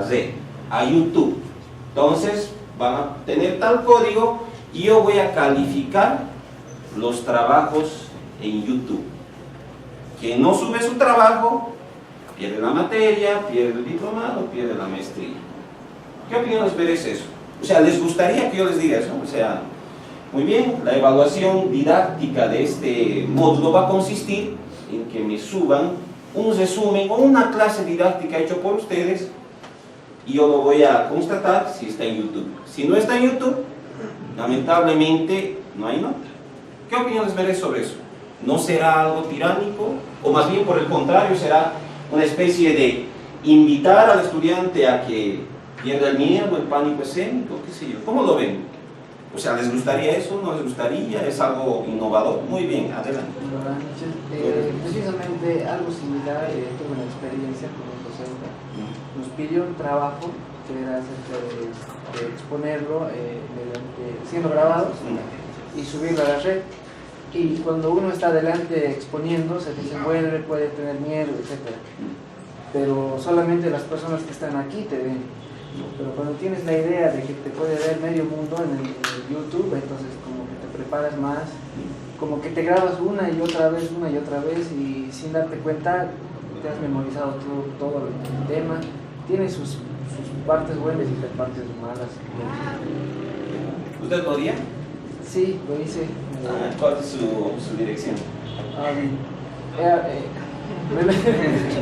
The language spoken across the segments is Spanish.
red, a YouTube. Entonces van a tener tal código y yo voy a calificar los trabajos en YouTube. Quien no sube su trabajo pierde la materia, pierde el diplomado, pierde la maestría. ¿Qué opinión les merece eso? O sea, ¿les gustaría que yo les diga eso? O sea, muy bien, la evaluación didáctica de este módulo va a consistir en que me suban un resumen o una clase didáctica hecho por ustedes y yo lo voy a constatar si está en YouTube. Si no está en YouTube, lamentablemente no hay nota. ¿Qué opinión les merece sobre eso? ¿No será algo tiránico? O más bien por el contrario, será una especie de invitar al estudiante a que pierda el miedo, el pánico escénico, qué sé yo. ¿Cómo lo ven? O sea, ¿les gustaría eso? ¿No les gustaría? ¿Es algo innovador? Muy bien, adelante. Precisamente algo similar, tuve una experiencia con un docente. Nos pidió un trabajo que era acerca de exponerlo siendo grabados y subirlo a la red. Y cuando uno está adelante exponiendo, se desenvuelve, puede tener miedo, etc. Pero solamente las personas que están aquí te ven. Pero cuando tienes la idea de que te puede ver medio mundo en el YouTube, entonces como que te preparas más, como que te grabas una y otra vez y sin darte cuenta te has memorizado todo el tema. Tiene sus partes buenas y sus partes malas. ¿Usted lo haría? Sí, lo hice. ¿Cuál es su dirección?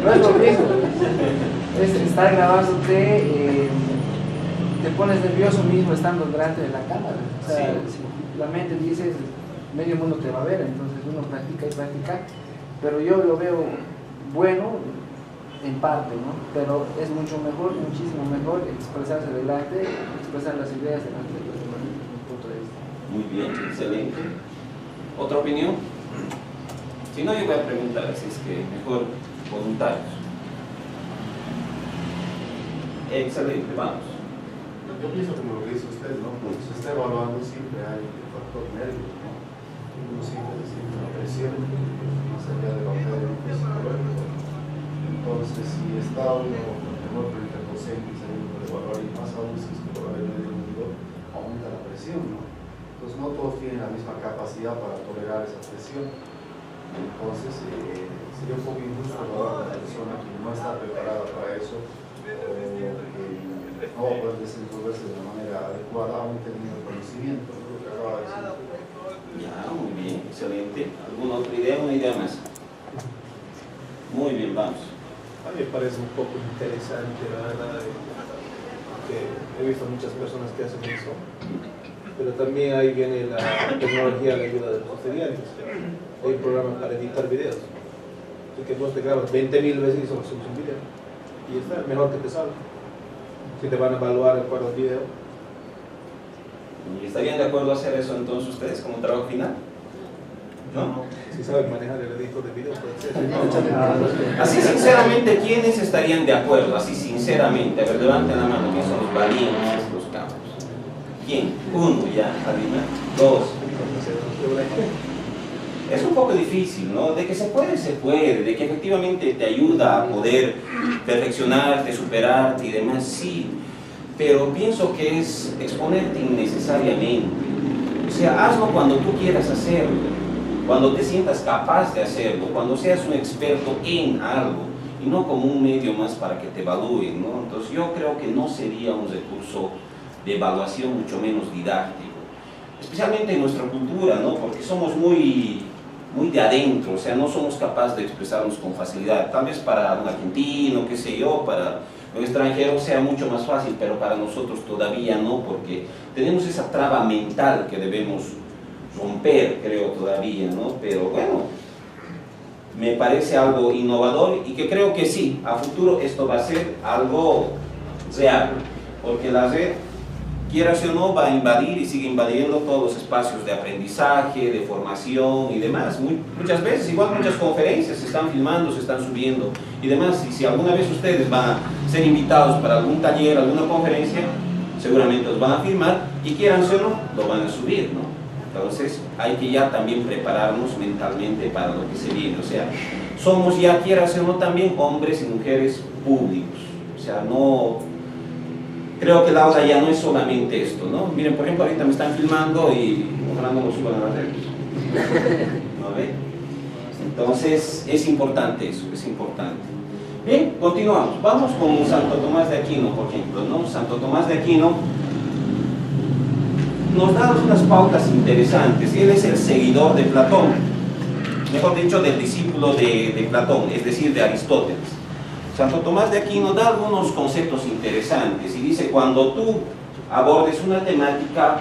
No es lo mismo. Es estar grabándote, te pones nervioso mismo estando delante de la cámara. O sea, sí. Si la mente dice, medio mundo te va a ver, entonces uno practica y practica. Pero yo lo veo bueno en parte, ¿no? Pero es mucho mejor, muchísimo mejor expresarse delante, expresar las ideas delante de los demás, desde mi punto de vista. Muy bien, excelente. ¿Otra opinión? Si no, yo voy a preguntar, así es que mejor voluntarios. Excelente, vamos. Yo pienso como lo que dice usted, ¿no? Cuando se está evaluando siempre hay el factor nervios, ¿no? Uno siempre siente una presión, más allá de lo académico psicológico. Entonces, si está uno mejor frente al docente y sabiendo de evaluar, y más aún si es que por haber medio mundo, aumenta la presión, ¿no? Entonces, no todos tienen la misma capacidad para tolerar esa presión. Entonces, sería un poco injusto evaluar a la persona que no está preparada para eso, o que no va a poder desenvolverse de una manera adecuada, aún teniendo el conocimiento, ¿no? Lo que acaba de decir. Ya, muy bien, excelente. ¿Alguna otra idea? Una idea más. Muy bien, vamos. A mí me parece un poco interesante, la verdad, que he visto muchas personas que hacen eso, pero también ahí viene la tecnología a la ayuda de los estudiantes. Hay un programa para editar videos, así que vos te grabas 20.000 veces y solo subes un video, y está mejor que te salga. Si te van a evaluar de acuerdo al video. ¿Y estarían de acuerdo a hacer eso entonces ustedes como trabajo final? ¿No? Si saben manejar el editor de videos, puede ser. Así sinceramente, ¿quiénes estarían de acuerdo? Así sinceramente, a ver, levanten la mano, ¿quiénes son los valientes, los capos? ¿Quién? Uno, ya, arriba. Dos. Es un poco difícil, ¿no? De que se puede, de que efectivamente te ayuda a poder perfeccionarte, superarte y demás, sí, pero pienso que es exponerte innecesariamente. O sea, hazlo cuando tú quieras hacerlo, cuando te sientas capaz de hacerlo, cuando seas un experto en algo y no como un medio más para que te evalúen, ¿no? Entonces yo creo que no sería un recurso de evaluación, mucho menos didáctico, especialmente en nuestra cultura, ¿no? Porque somos muy de adentro, o sea, no somos capaces de expresarnos con facilidad. Tal vez para un argentino, qué sé yo, para un extranjero sea mucho más fácil, pero para nosotros todavía no, porque tenemos esa traba mental que debemos romper, creo, todavía, ¿no? Pero bueno, me parece algo innovador y que creo que sí, a futuro esto va a ser algo real, porque la red, quieras o no, va a invadir y sigue invadiendo todos los espacios de aprendizaje, de formación y demás. Muchas veces, igual muchas conferencias se están filmando, se están subiendo y demás. Y si alguna vez ustedes van a ser invitados para algún taller, alguna conferencia, seguramente los van a filmar y quieran o no, lo van a subir, ¿no? Entonces hay que ya también prepararnos mentalmente para lo que se viene. O sea, somos ya, quieras o no, también hombres y mujeres públicos. O sea, no creo que la aula ya no es solamente esto, ¿no? Miren, por ejemplo, ahorita me están filmando y ojalá no lo suban a las redes. ¿No ve? Entonces, es importante eso, es importante. Bien, continuamos. Vamos con Santo Tomás de Aquino, por ejemplo, ¿no? Santo Tomás de Aquino nos da unas pautas interesantes. Él es el seguidor de Platón, mejor dicho, del discípulo de Platón, es decir, de Aristóteles. Santo Tomás de Aquino da algunos conceptos interesantes y dice, cuando tú abordes una temática,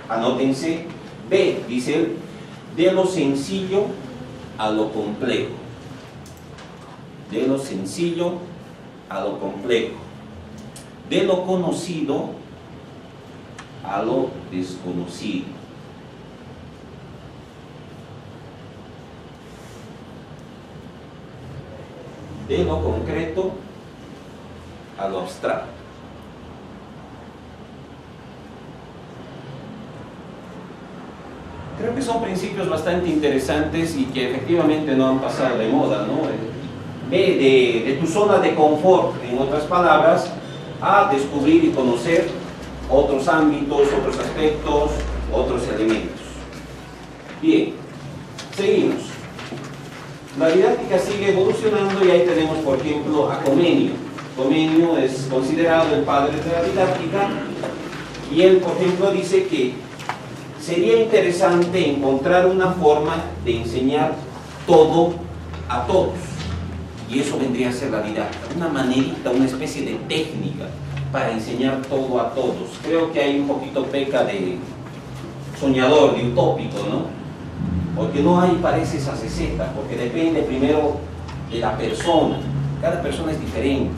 anótense, ve, dice él, de lo sencillo a lo complejo. De lo sencillo a lo complejo. De lo conocido a lo desconocido. De lo concreto a lo abstracto. Creo que son principios bastante interesantes y que efectivamente no han pasado de moda, ¿no? Ve de tu zona de confort, en otras palabras, a descubrir y conocer otros ámbitos, otros aspectos, otros elementos. Bien, seguimos. La didáctica sigue evolucionando y ahí tenemos, por ejemplo, a Comenio. Comenio es considerado el padre de la didáctica y él, por ejemplo, dice que sería interesante encontrar una forma de enseñar todo a todos. Y eso vendría a ser la didáctica, una manerita, una especie de técnica para enseñar todo a todos. Creo que hay un poquito peca de soñador, de utópico, ¿no? Porque no hay, parece, esa receta, porque depende primero de la persona. Cada persona es diferente.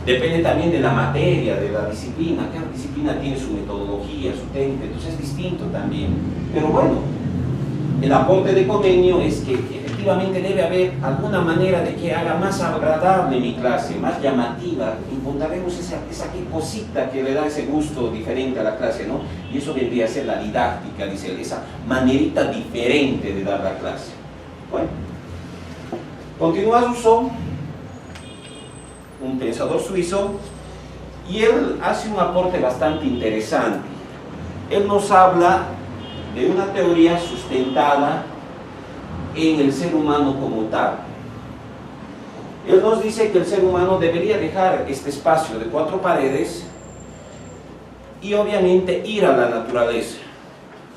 Depende también de la materia, de la disciplina. Cada disciplina tiene su metodología, su técnica, entonces es distinto también. Pero bueno, el aporte de Comenio es que efectivamente debe haber alguna manera de que haga más agradable mi clase, más llamativa. Encontraremos esa cosita que le da ese gusto diferente a la clase, ¿no? Y eso vendría a ser la didáctica, dice él, esa manerita diferente de dar la clase. Bueno, continúa Rousseau, un pensador suizo, y él hace un aporte bastante interesante. Él nos habla de una teoría sustentada en el ser humano como tal. Él nos dice que el ser humano debería dejar este espacio de 4 paredes y obviamente ir a la naturaleza,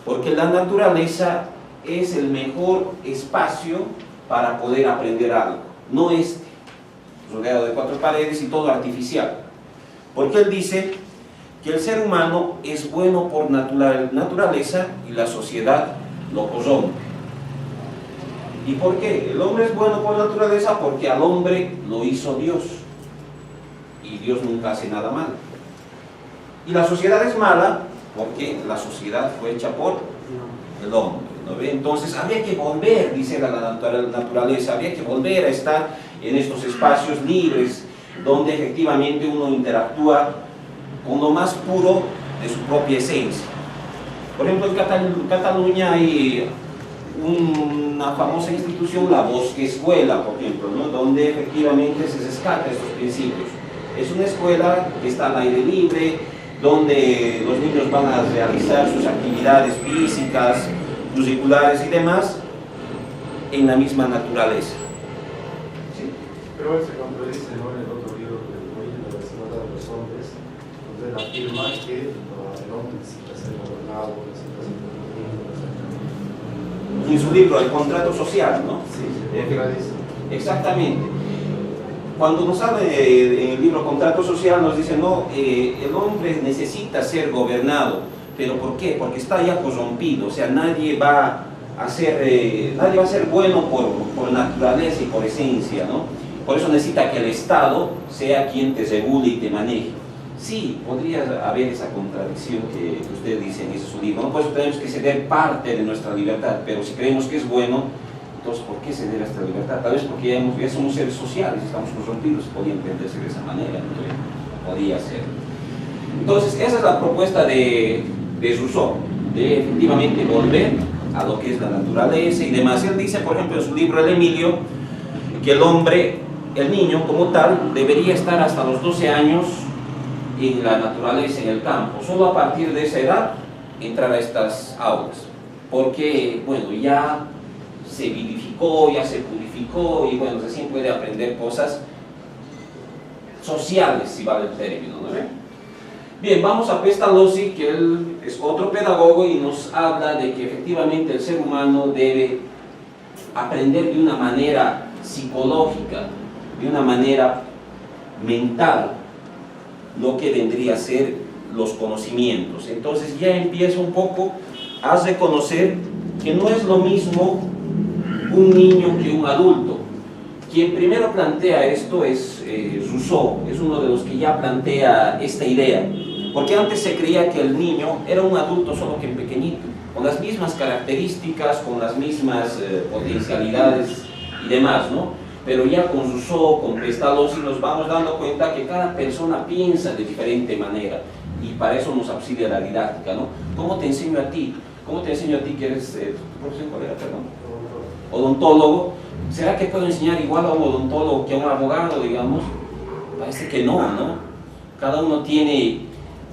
porque la naturaleza es el mejor espacio para poder aprender algo, no rodeado de 4 paredes y todo artificial, porque él dice que el ser humano es bueno por naturaleza y la sociedad lo corrompe. ¿Y por qué? El hombre es bueno por naturaleza porque al hombre lo hizo Dios y Dios nunca hace nada malo. Y la sociedad es mala porque la sociedad fue hecha por el hombre, ¿no ve? Entonces había que volver, dice la naturaleza, había que volver a estar en estos espacios libres donde efectivamente uno interactúa con lo más puro de su propia esencia. Por ejemplo, en Cataluña hay una famosa institución, la Bosque Escuela, por ejemplo, ¿no? Donde efectivamente se rescata estos principios. Es una escuela que está al aire libre, donde los niños van a realizar sus actividades físicas, curriculares y demás en la misma naturaleza. ¿Sí? Pero él se contradice, ¿no? En el otro libro que de la Semana de los Hombres, donde él afirma que el hombre necesita ser gobernado, necesita ser en su libro El Contrato Social, ¿no? Sí, se contradice. Exactamente. Cuando nos habla en el libro Contrato Social, nos dice, no, el hombre necesita ser gobernado. ¿Pero por qué? Porque está ya corrompido, o sea, nadie va a ser bueno por naturaleza y por esencia, ¿no? Por eso necesita que el Estado sea quien te regule y te maneje. Sí, podría haber esa contradicción que usted dice en ese su libro, ¿no? Por eso tenemos que ceder parte de nuestra libertad, pero si creemos que es bueno, entonces ¿por qué ceder a esta libertad? Tal vez porque ya somos seres sociales, estamos corrompidos, podría entenderse de esa manera, ¿no? Podría ser. Entonces, esa es la propuesta de Rousseau, de efectivamente volver a lo que es la naturaleza y demás. Él dice, por ejemplo, en su libro El Emilio, que el hombre, el niño como tal, debería estar hasta los 12 años en la naturaleza, en el campo. Solo a partir de esa edad entrar a estas aulas, porque bueno, ya se vivificó, ya se purificó y bueno, recién puede aprender cosas sociales, si vale el término, ¿no? Bien, vamos a Pestalozzi, que él es otro pedagogo y nos habla de que efectivamente el ser humano debe aprender de una manera psicológica, de una manera mental, lo que vendría a ser los conocimientos. Entonces ya empieza un poco a reconocer que no es lo mismo un niño que un adulto. Quien primero plantea esto es Rousseau, es uno de los que ya plantea esta idea, porque antes se creía que el niño era un adulto solo que pequeñito, con las mismas características, con las mismas potencialidades y demás, ¿no? Pero ya con Rousseau, con Pestalozzi nos vamos dando cuenta que cada persona piensa de diferente manera y para eso nos auxilia la didáctica, ¿no? ¿Cómo te enseño a ti? ¿Cómo te enseño a ti que eres, tu profesión cuál era, perdón? Odontólogo. ¿Será que puedo enseñar igual a un odontólogo que a un abogado, digamos? Parece que no, ¿no? Cada uno tiene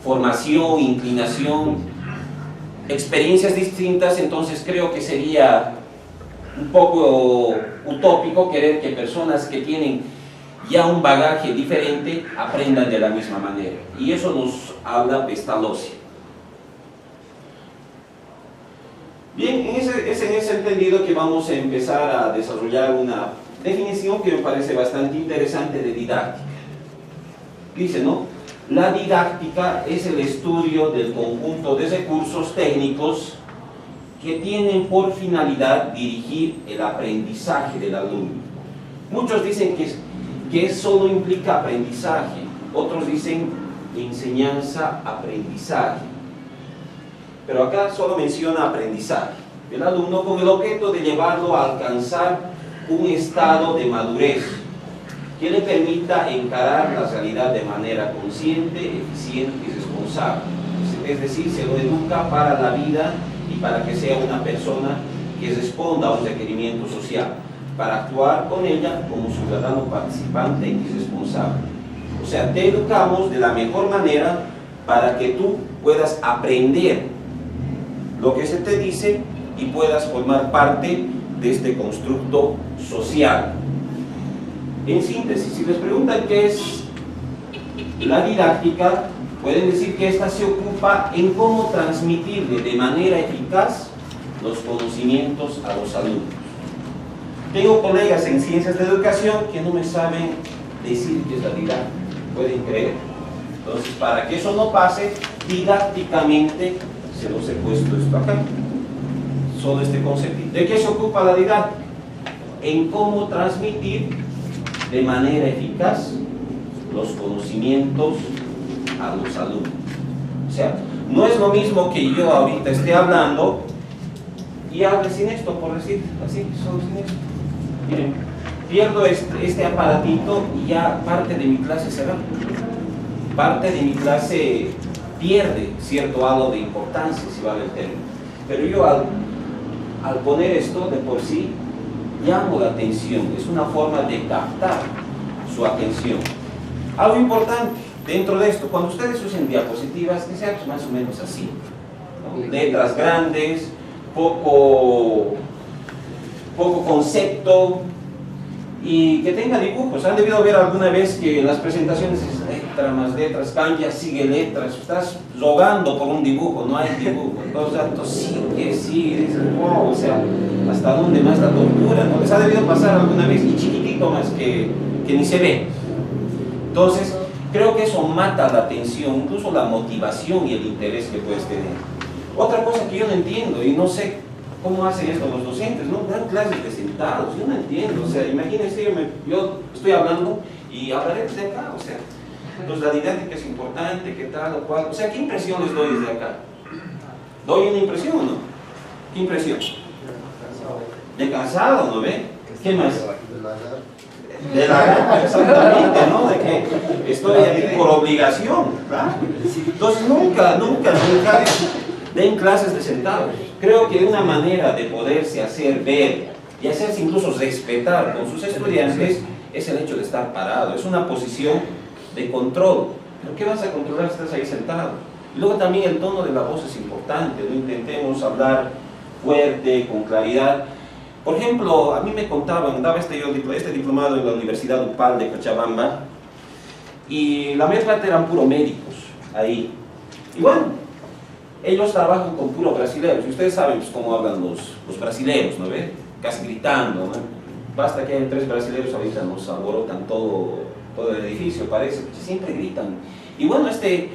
formación, inclinación, experiencias distintas, entonces creo que sería un poco utópico querer que personas que tienen ya un bagaje diferente aprendan de la misma manera. Y eso nos habla Pestalozzi. Bien, es en ese entendido que vamos a empezar a desarrollar una definición que me parece bastante interesante de didáctica. Dice, ¿no? La didáctica es el estudio del conjunto de recursos técnicos que tienen por finalidad dirigir el aprendizaje del alumno. Muchos dicen que solo implica aprendizaje, otros dicen enseñanza-aprendizaje. Pero acá solo menciona aprendizaje del alumno con el objeto de llevarlo a alcanzar un estado de madurez que le permita encarar la realidad de manera consciente, eficiente y responsable. Es decir, se lo educa para la vida y para que sea una persona que responda a un requerimiento social, para actuar con ella como ciudadano participante y responsable. O sea, te educamos de la mejor manera para que tú puedas aprender lo que se te dice y puedas formar parte de este constructo social. En síntesis, si les preguntan qué es la didáctica, pueden decir que ésta se ocupa en cómo transmitirle de manera eficaz los conocimientos a los alumnos. Tengo colegas en ciencias de educación que no me saben decir qué es la didáctica, ¿pueden creer? Entonces, para que eso no pase, didácticamente se los he puesto esto acá, solo este concepto. ¿De qué se ocupa la didáctica? En cómo transmitir de manera eficaz los conocimientos a los alumnos. O sea, no es lo mismo que yo ahorita esté hablando y hable sin esto, por decir así, solo sin esto. Miren, pierdo este aparatito y ya parte de mi clase se va. Parte de mi clase pierde cierto halo de importancia, si vale el término. Pero yo al poner esto de por sí, llamo la atención, es una forma de captar su atención. Algo importante dentro de esto, cuando ustedes usen diapositivas, que sea pues más o menos así, ¿no? Letras grandes, poco concepto y que tenga dibujos. Han debido ver alguna vez que en las presentaciones es letra más letras, cambia, sigue letras, estás rogando por un dibujo, no hay dibujo, todos los datos sigue, dices, wow, o sea, hasta dónde más la tortura, ¿no? Les ha debido pasar alguna vez y chiquitito más que ni se ve. Entonces, creo que eso mata la atención, incluso la motivación y el interés que puedes tener. Otra cosa que yo no entiendo y no sé cómo hacen esto los docentes, ¿no? Dan clases de sentados, yo no entiendo, o sea, imagínense, yo estoy hablando y hablaré desde acá, o sea, entonces la didáctica es importante, qué tal o cual, o sea, ¿qué impresión les doy desde acá? ¿Doy una impresión o no? ¿Qué impresión? De cansado, ¿no ve? ¿Qué más? De la gana, exactamente, ¿no? De que estoy aquí por obligación, ¿verdad? Entonces nunca den clases de sentados. Creo que una manera de poderse hacer ver y hacerse incluso respetar con sus estudiantes es el hecho de estar parado. Es una posición de control. Pero ¿qué vas a controlar si estás ahí sentado? Y luego también el tono de la voz es importante, ¿no? Intentemos hablar fuerte, con claridad. Por ejemplo, a mí me contaban, daba este diplomado en la Universidad UPAL de Cochabamba, y la mayor parte eran puro médicos ahí. Y bueno, ellos trabajan con puro brasileños, y ustedes saben pues, cómo hablan los brasileños, ¿no ve? Casi gritando, ¿no? Basta que haya 3 brasileños ahorita nos alborotan todo el edificio, parece que siempre gritan. Y bueno, este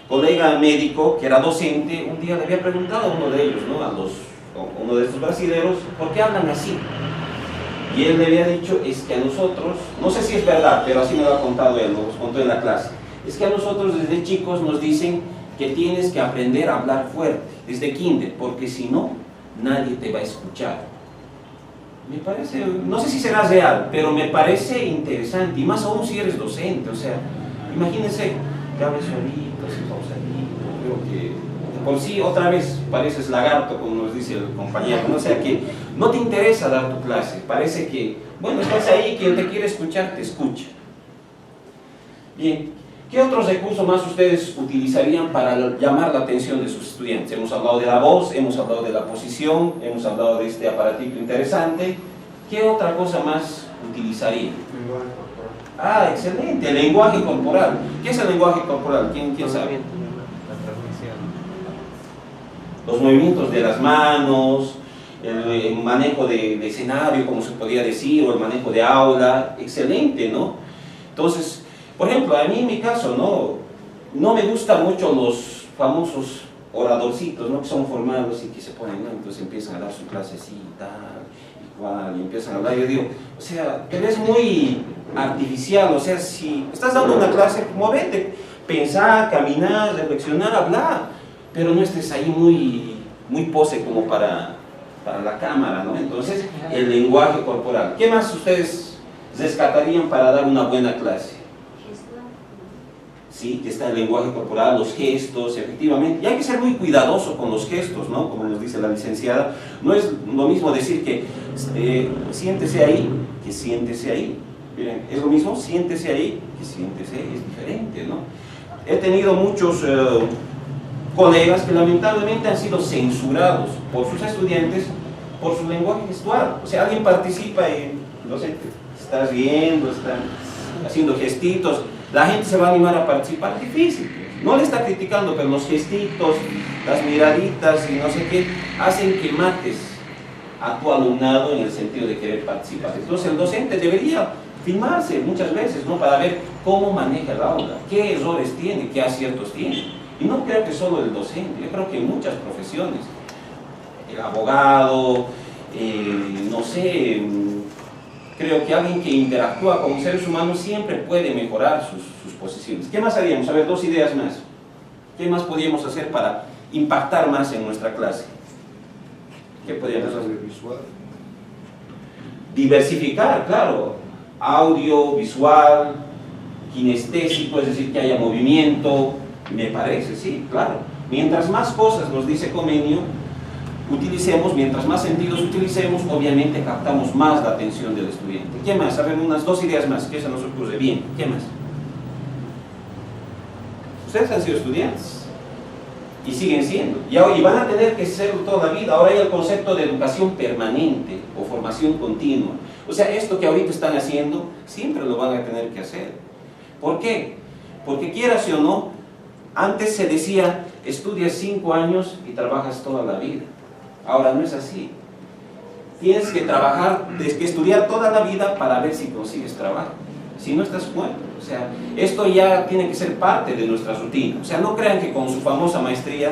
colega médico, que era docente, un día le había preguntado a uno de ellos, ¿no? A uno de estos brasileños, ¿por qué hablan así? Y él le había dicho, es que a nosotros, no sé si es verdad, pero así me lo ha contado él, nos contó en la clase, es que a nosotros desde chicos nos dicen que tienes que aprender a hablar fuerte, desde kinder, porque si no, nadie te va a escuchar. Me parece, no sé si será real, pero me parece interesante, y más aún si eres docente, o sea, imagínense que hables solito, así pausadito, creo que por sí otra vez pareces lagarto, como nos dice el compañero, ¿no? O sea que no te interesa dar tu clase, parece que, bueno, estás ahí, quien te quiere escuchar, te escucha. Bien, ¿qué otros recursos más ustedes utilizarían para llamar la atención de sus estudiantes? Hemos hablado de la voz, hemos hablado de la posición, hemos hablado de este aparatito interesante. ¿Qué otra cosa más utilizarían? Lenguaje corporal. Ah, excelente, el lenguaje corporal. ¿Qué es el lenguaje corporal? ¿Quién sabe? La transmisión. Los movimientos de las manos, el manejo de escenario, como se podría decir, o el manejo de aula, excelente, ¿no? Entonces, por ejemplo, a mí en mi caso, no me gustan mucho los famosos oradorcitos, ¿no? Que son formados y que se ponen, ¿no? Entonces empiezan a dar su clase así, tal, igual, y empiezan a hablar. Yo digo, o sea, te ves muy artificial, o sea, si estás dando una clase, muévete, pensar, caminar, reflexionar, hablar, pero no estés ahí muy pose como para la cámara, ¿no? Entonces, el lenguaje corporal. ¿Qué más ustedes rescatarían para dar una buena clase? Sí, que está el lenguaje corporal, los gestos, efectivamente. Y hay que ser muy cuidadoso con los gestos, ¿no? Como nos dice la licenciada. No es lo mismo decir que siéntese ahí, que siéntese ahí. Miren, es lo mismo, siéntese ahí, que siéntese ahí. Es diferente, ¿no? He tenido muchos colegas que lamentablemente han sido censurados por sus estudiantes por su lenguaje gestual. O sea, alguien participa y, no sé, está riendo, está haciendo gestitos, la gente se va a animar a participar. Difícil, no le está criticando, pero los gestitos, las miraditas y no sé qué, hacen que mates a tu alumnado en el sentido de querer participar. Entonces el docente debería filmarse muchas veces, ¿no? Para ver cómo maneja el aula, qué errores tiene, qué aciertos tiene. Y no creo que solo el docente, yo creo que en muchas profesiones, el abogado, no sé, creo que alguien que interactúa con seres humanos siempre puede mejorar sus posiciones. ¿Qué más haríamos? A ver, 2 ideas más. ¿Qué más podríamos hacer para impactar más en nuestra clase? ¿Qué podríamos hacer? Visual. Diversificar, claro, audio, visual, kinestésico, es decir, que haya movimiento. Me parece, sí, claro. Mientras más cosas nos dice Comenio, utilicemos, mientras más sentidos utilicemos, obviamente captamos más la atención del estudiante. ¿Qué más? A ver, unas 2 ideas más, que se nos ocurre. Bien, ¿qué más? Ustedes han sido estudiantes y siguen siendo, y van a tener que serlo toda la vida. Ahora hay el concepto de educación permanente o formación continua. O sea, esto que ahorita están haciendo, siempre lo van a tener que hacer. ¿Por qué? Porque quieras o no, antes se decía, estudias 5 años y trabajas toda la vida. Ahora no es así. Tienes que trabajar, tienes que estudiar toda la vida para ver si consigues trabajo. Si no, estás muerto. O sea, esto ya tiene que ser parte de nuestra rutina. O sea, no crean que con su famosa maestría,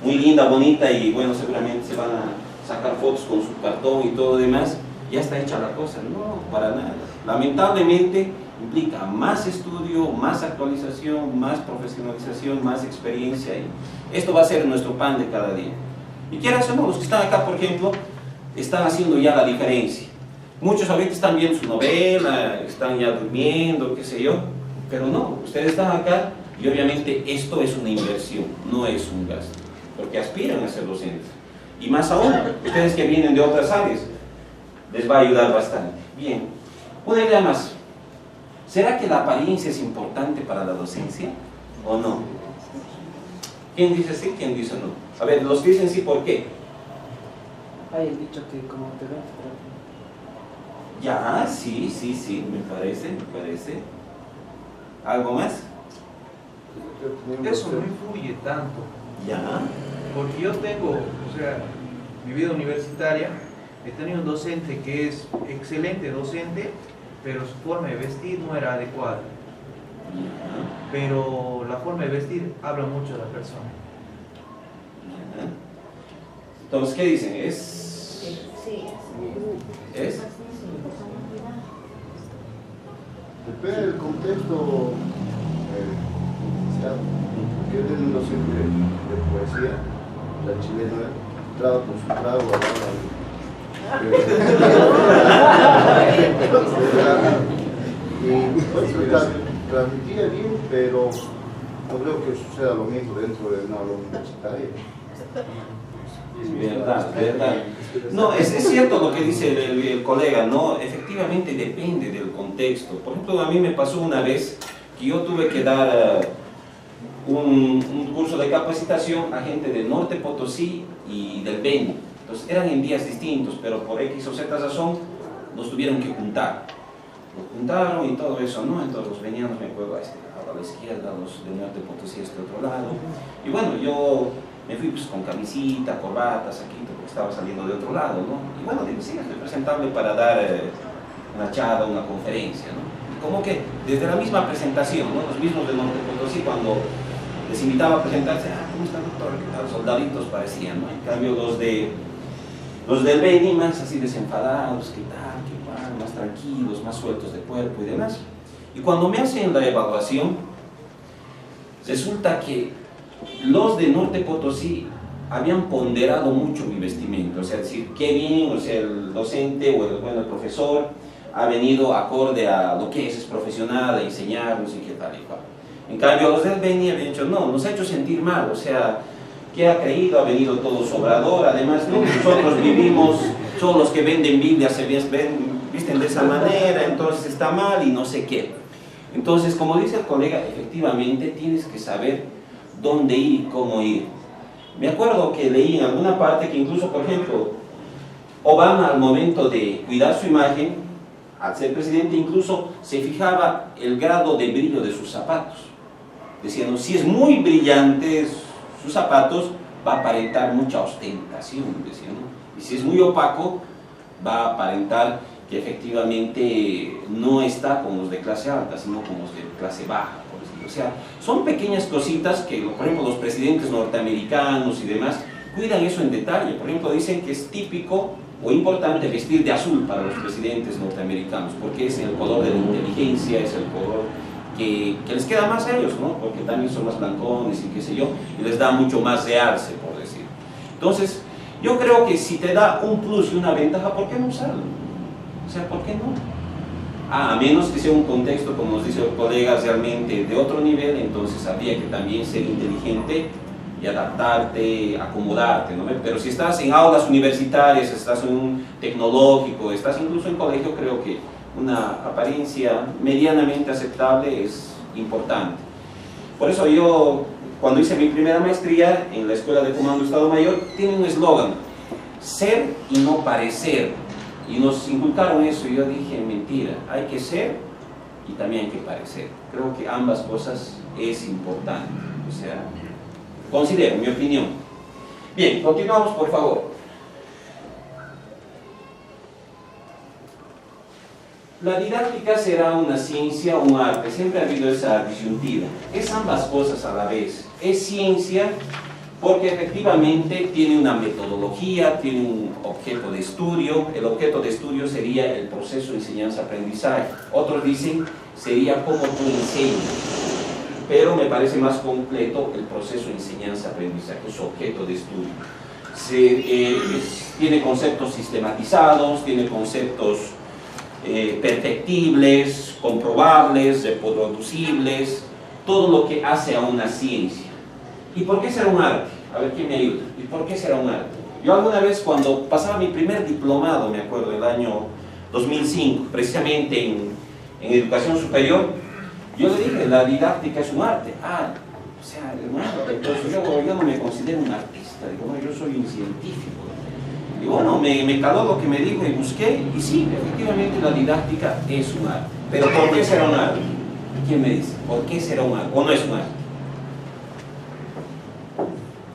muy linda, bonita, y bueno, seguramente se van a sacar fotos con su cartón y todo lo demás, ya está hecha la cosa. No, para nada. Lamentablemente, implica más estudio, más actualización, más profesionalización, más experiencia. Y esto va a ser nuestro pan de cada día. Y quieras o no, los que están acá, por ejemplo, están haciendo ya la diferencia. Muchos ahorita están viendo su novela, están ya durmiendo, qué sé yo, pero no, ustedes están acá y obviamente esto es una inversión, no es un gasto, porque aspiran a ser docentes. Y más aún, ustedes que vienen de otras áreas, les va a ayudar bastante. Bien, una idea más. ¿Será que la apariencia es importante para la docencia? ¿O no? ¿Quién dice sí? ¿Quién dice no? A ver, los que dicen sí, ¿por qué? Hay el dicho que como te ven, te Ya, sí, me parece. ¿Algo más? Eso no influye tanto, Ya. porque yo tengo, o sea, mi vida universitaria, he tenido un docente que es excelente docente, pero su forma de vestir no era adecuada. Ya. Pero la forma de vestir habla mucho de la persona. Ya. Entonces, ¿qué dicen? ¿Es? Depende del contexto inicial. Yo tenía un docente de poesía, la chilena, entraba con su trago, y pues, transmitía bien, pero no creo que suceda lo mismo dentro de una aula universitaria. Verdad. No, es cierto lo que dice el colega, ¿no? Efectivamente depende del contexto. Por ejemplo, a mí me pasó una vez que yo tuve que dar un curso de capacitación a gente del Norte Potosí y del Beni. Entonces eran en días distintos, pero por X o Z razón nos tuvieron que juntar. Lo juntaron y todo eso, ¿no? Entonces los benianos, me acuerdo, a la izquierda, los del Norte Potosí a este otro lado. Y bueno, yo me fui pues con camisita, corbata, saquito, porque estaba saliendo de otro lado, ¿no? Y bueno, digo, sí, estoy presentable para dar una charla, una conferencia, ¿no? Y como que desde la misma presentación, ¿no? Los mismos del Norte Potosí, cuando les invitaba a presentarse, ¿cómo está, doctor? ¿Qué tal? Soldaditos parecían, ¿no? En cambio los del Beni más así desenfadados, ¿qué tal? ¿Qué tal? Más tranquilos, más sueltos de cuerpo y demás. Y cuando me hacen la evaluación, resulta que los de Norte Potosí habían ponderado mucho mi vestimenta, o sea, decir, qué bien, o sea, el docente o el profesor ha venido acorde a lo que es profesional, a enseñarnos y qué tal y cual. En cambio, los del Beni habían dicho, no, nos ha hecho sentir mal, o sea, ¿qué ha creído? Ha venido todo sobrador, además nosotros vivimos, todos los que venden Biblia se visten de esa manera, entonces está mal y no sé qué. Entonces, como dice el colega, efectivamente tienes que saber dónde ir y cómo ir. Me acuerdo que leí en alguna parte que incluso, por ejemplo, Obama al momento de cuidar su imagen, al ser presidente, incluso se fijaba el grado de brillo de sus zapatos. Diciendo, si es muy brillante sus zapatos, va a aparentar mucha ostentación, decía, ¿no? Y si es muy opaco, va a aparentar que efectivamente no está con los de clase alta, sino con los de clase baja. O sea, son pequeñas cositas que, por ejemplo, los presidentes norteamericanos y demás cuidan eso en detalle. Por ejemplo, dicen que es típico o importante vestir de azul para los presidentes norteamericanos, porque es el color de la inteligencia, es el color que les queda más a ellos, ¿no? Porque también son más blancones y qué sé yo, y les da mucho más realce, por decir. Entonces, yo creo que si te da un plus y una ventaja, ¿por qué no usarlo? O sea, ¿por qué no? A menos que sea un contexto, como nos dice el colega, realmente de otro nivel, entonces habría que también ser inteligente y adaptarte, acomodarte, ¿no? Pero si estás en aulas universitarias, estás en un tecnológico, estás incluso en colegio, creo que una apariencia medianamente aceptable es importante. Por eso yo, cuando hice mi primera maestría en la Escuela de Comando Estado Mayor, tiene un eslogan: ser y no parecer. Y nos inculcaron eso y yo dije, mentira, hay que ser y también hay que parecer. Creo que ambas cosas es importante, o sea, considero, mi opinión. Bien, continuamos por favor. La didáctica será una ciencia o un arte, siempre ha habido esa disyuntiva. Es ambas cosas a la vez, es ciencia porque efectivamente tiene una metodología, tiene un objeto de estudio. El objeto de estudio sería el proceso de enseñanza-aprendizaje. Otros dicen sería cómo tú enseñas, pero me parece más completo el proceso de enseñanza-aprendizaje, su objeto de estudio. Tiene conceptos sistematizados, tiene conceptos perfectibles, comprobables, reproducibles, todo lo que hace a una ciencia. ¿Y por qué será un arte? A ver, ¿quién me ayuda? ¿Y por qué será un arte? Yo alguna vez cuando pasaba mi primer diplomado, me acuerdo, el año 2005, precisamente en educación superior, yo le dije, la didáctica es un arte. O sea, hermano, entonces yo no me considero un artista, digo, no, yo soy un científico. Y bueno, me caló lo que me dijo y busqué, y sí, efectivamente la didáctica es un arte. Pero ¿por qué será un arte? ¿Quién me dice? ¿Por qué será un arte? ¿O no es un arte?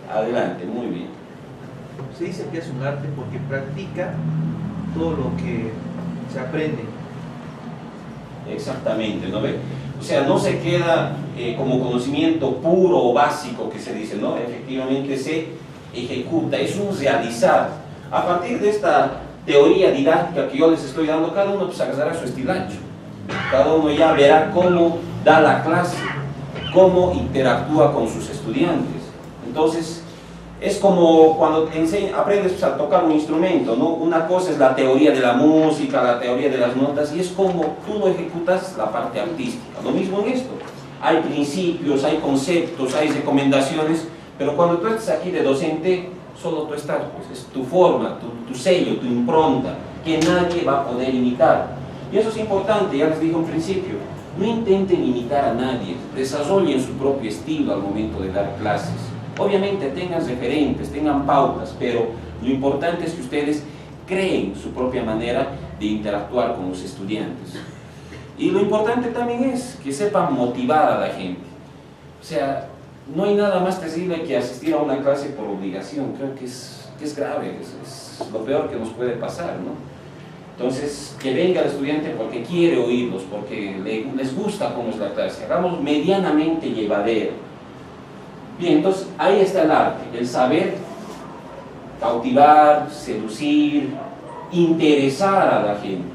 Adelante, muy bien. Se dice que es un arte porque practica todo lo que se aprende. Exactamente, ¿no ve? O sea, no se queda como conocimiento puro o básico que se dice, ¿no? Efectivamente se ejecuta, es un realizar. A partir de esta teoría didáctica que yo les estoy dando, cada uno pues agarrará su estilacho. Cada uno ya verá cómo da la clase, cómo interactúa con sus estudiantes. Entonces, es como cuando aprendes a tocar un instrumento, ¿no? Una cosa es la teoría de la música, la teoría de las notas, y es como tú lo ejecutas la parte artística. Lo mismo en esto. Hay principios, hay conceptos, hay recomendaciones, pero cuando tú estás aquí de docente, solo tú estás, pues, es tu forma, tu sello, tu impronta, que nadie va a poder imitar. Y eso es importante, ya les dije al principio, no intenten imitar a nadie, desarrollen su propio estilo al momento de dar clases. Obviamente tengan referentes, tengan pautas, pero lo importante es que ustedes creen su propia manera de interactuar con los estudiantes. Y lo importante también es que sepan motivar a la gente. O sea, no hay nada más terrible que asistir a una clase por obligación. Creo que es grave, es lo peor que nos puede pasar, ¿no? Entonces, que venga el estudiante porque quiere oírlos, porque les gusta cómo es la clase. Hagamos medianamente llevadero. Bien, entonces ahí está el arte, el saber cautivar, seducir, interesar a la gente.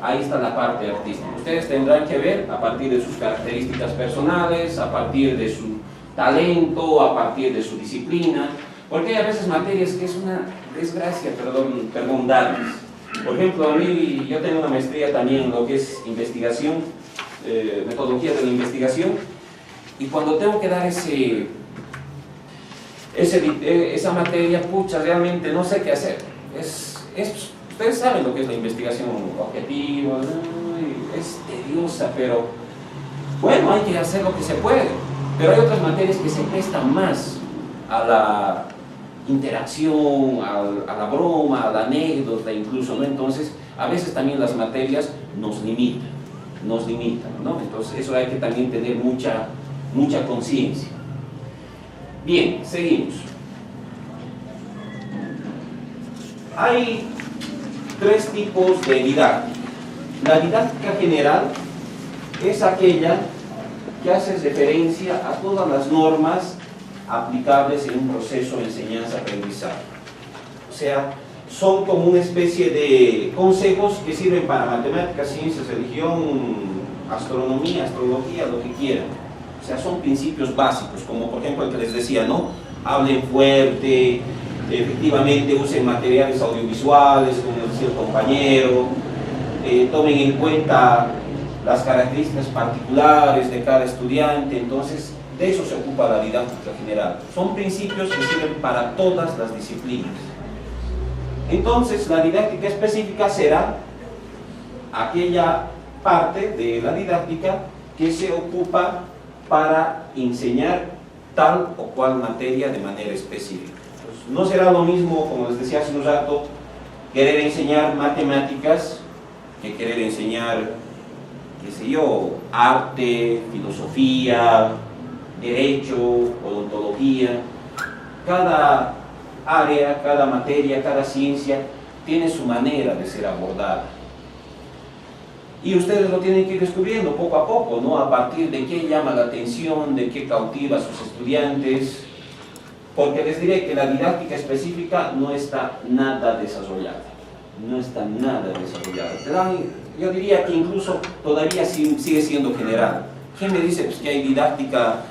Ahí está la parte artística. Ustedes tendrán que ver a partir de sus características personales, a partir de su talento, a partir de su disciplina, porque hay a veces materias que es una desgracia, perdón, darles. Por ejemplo, a mí, yo tengo una maestría también en lo que es investigación, metodología de la investigación, y cuando tengo que dar esa materia, pucha, realmente no sé qué hacer. Ustedes saben lo que es la investigación objetiva, es tediosa, pero bueno, hay que hacer lo que se puede. Pero hay otras materias que se prestan más a la interacción, a la broma, a la anécdota incluso, ¿no? Entonces, a veces también las materias nos limitan, ¿no? Entonces, eso hay que también tener mucha conciencia. Bien, seguimos. Hay tres tipos de didáctica. La didáctica general es aquella que hace referencia a todas las normas aplicables en un proceso de enseñanza-aprendizaje. O sea, son como una especie de consejos que sirven para matemáticas, ciencias, religión, astronomía, astrología, lo que quieran. O sea, son principios básicos, como por ejemplo el que les decía, ¿no? Hablen fuerte, efectivamente usen materiales audiovisuales, como decía el compañero, tomen en cuenta las características particulares de cada estudiante. Entonces, de eso se ocupa la didáctica general. Son principios que sirven para todas las disciplinas. Entonces, la didáctica específica será aquella parte de la didáctica que se ocupa para enseñar tal o cual materia de manera específica. Entonces, no será lo mismo, como les decía hace un rato, querer enseñar matemáticas que querer enseñar, qué sé yo, arte, filosofía, derecho, odontología. Cada área, cada materia, cada ciencia tiene su manera de ser abordada. Y ustedes lo tienen que ir descubriendo poco a poco, ¿no? A partir de qué llama la atención, de qué cautiva a sus estudiantes, porque les diré que la didáctica específica no está nada desarrollada. No está nada desarrollada. Yo diría que incluso todavía sigue siendo general. ¿Quién me dice pues, que hay didáctica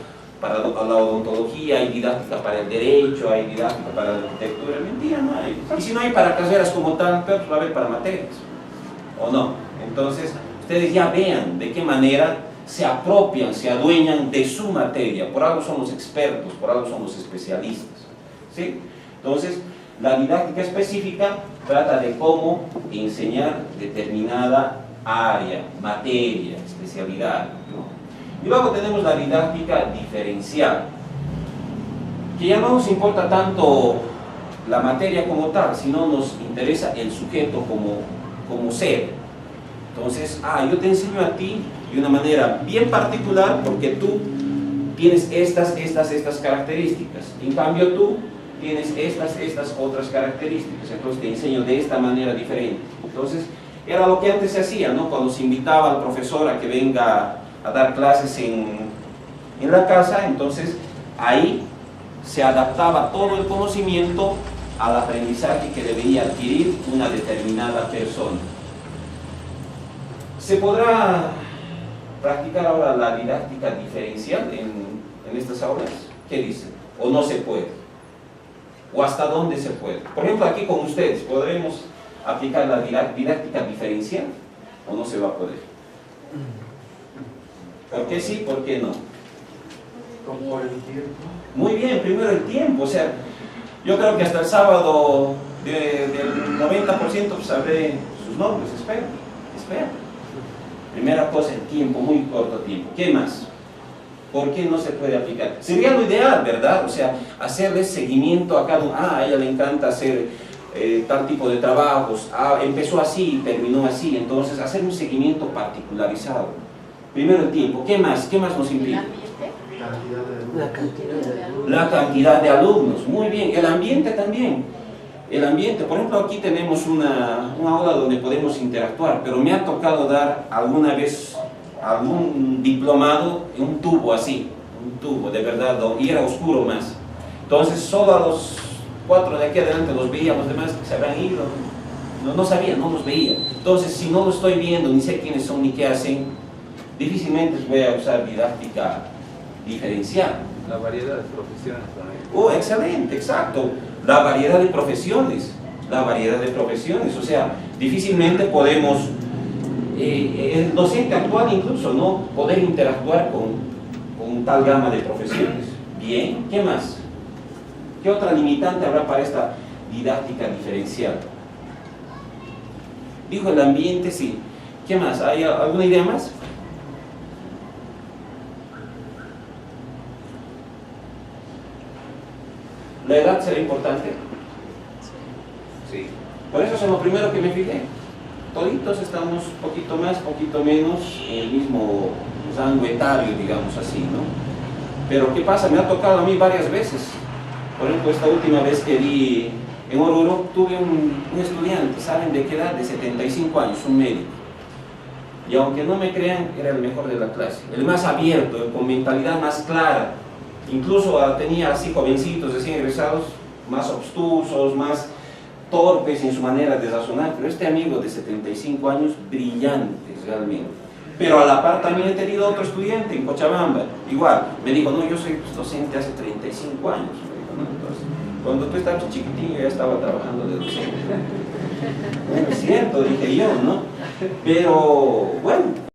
para la odontología, hay didáctica para el derecho, hay didáctica para la arquitectura? Mentira, no hay. Y si no hay para carreras como tal, pues va a haber para materias, ¿o no? Entonces, ustedes ya vean de qué manera se apropian, se adueñan de su materia. Por algo son los expertos, por algo son los especialistas, ¿sí? Entonces, la didáctica específica trata de cómo enseñar determinada área, materia, especialidad, ¿no? Y luego tenemos la didáctica diferencial, que ya no nos importa tanto la materia como tal, sino nos interesa el sujeto como ser. Entonces, yo te enseño a ti de una manera bien particular porque tú tienes estas características. En cambio, tú tienes estas otras características. Entonces, te enseño de esta manera diferente. Entonces, era lo que antes se hacía, ¿no? Cuando se invitaba al profesor a que venga a dar clases en la casa, entonces ahí se adaptaba todo el conocimiento al aprendizaje que debería adquirir una determinada persona. ¿Se podrá practicar ahora la didáctica diferencial en estas aulas? ¿Qué dicen? ¿O no se puede? ¿O hasta dónde se puede? Por ejemplo, aquí con ustedes, ¿podremos aplicar la didáctica diferencial? ¿O no se va a poder? ¿Por qué sí? ¿Por qué no? Por el tiempo. Muy bien, primero el tiempo. O sea, yo creo que hasta el sábado del 90% pues sabré sus nombres. Espera. Primera cosa, el tiempo, muy corto tiempo. ¿Qué más? ¿Por qué no se puede aplicar? Sería lo ideal, ¿verdad? O sea, hacerle seguimiento a cada uno. A ella le encanta hacer tal tipo de trabajos. Empezó así y terminó así. Entonces, hacer un seguimiento particularizado. Primero el tiempo. ¿Qué más? ¿Qué más nos implica? La cantidad de alumnos. Muy bien. El ambiente también. El ambiente, por ejemplo, aquí tenemos una aula donde podemos interactuar, pero me ha tocado dar alguna vez algún diplomado en un tubo así, un tubo de verdad, y era oscuro más. Entonces solo a los 4 de aquí adelante los veía, los demás se habían ido, no sabía, no los veía. Entonces si no los estoy viendo, ni sé quiénes son ni qué hacen, difícilmente voy a usar didáctica diferencial. La variedad de profesiones también. Excelente, exacto. La variedad de profesiones, o sea, difícilmente podemos, el docente actual incluso, ¿no? Poder interactuar con tal gama de profesiones. Bien, ¿qué más? ¿Qué otra limitante habrá para esta didáctica diferencial? Dijo el ambiente, sí. ¿Qué más? ¿Hay alguna idea más? ¿La edad será importante? Sí. Por eso es lo primero que me fijé. Toditos estamos poquito más, poquito menos en el mismo rango etario, digamos así, ¿no? Pero ¿qué pasa? Me ha tocado a mí varias veces. Por ejemplo, esta última vez que di en Oruro, tuve un estudiante, ¿saben de qué edad? De 75 años, un médico. Y aunque no me crean, era el mejor de la clase. El más abierto, el con mentalidad más clara. Incluso tenía así jovencitos recién egresados, más obstusos, más torpes en su manera de razonar, pero este amigo de 75 años, brillantes realmente. Pero a la par también he tenido otro estudiante en Cochabamba, igual, me dijo, no, yo soy docente hace 35 años, me dijo, ¿no? Entonces, cuando tú estabas chiquitín yo ya estaba trabajando de docente. Bueno, es cierto, dije yo, ¿no? Pero, bueno,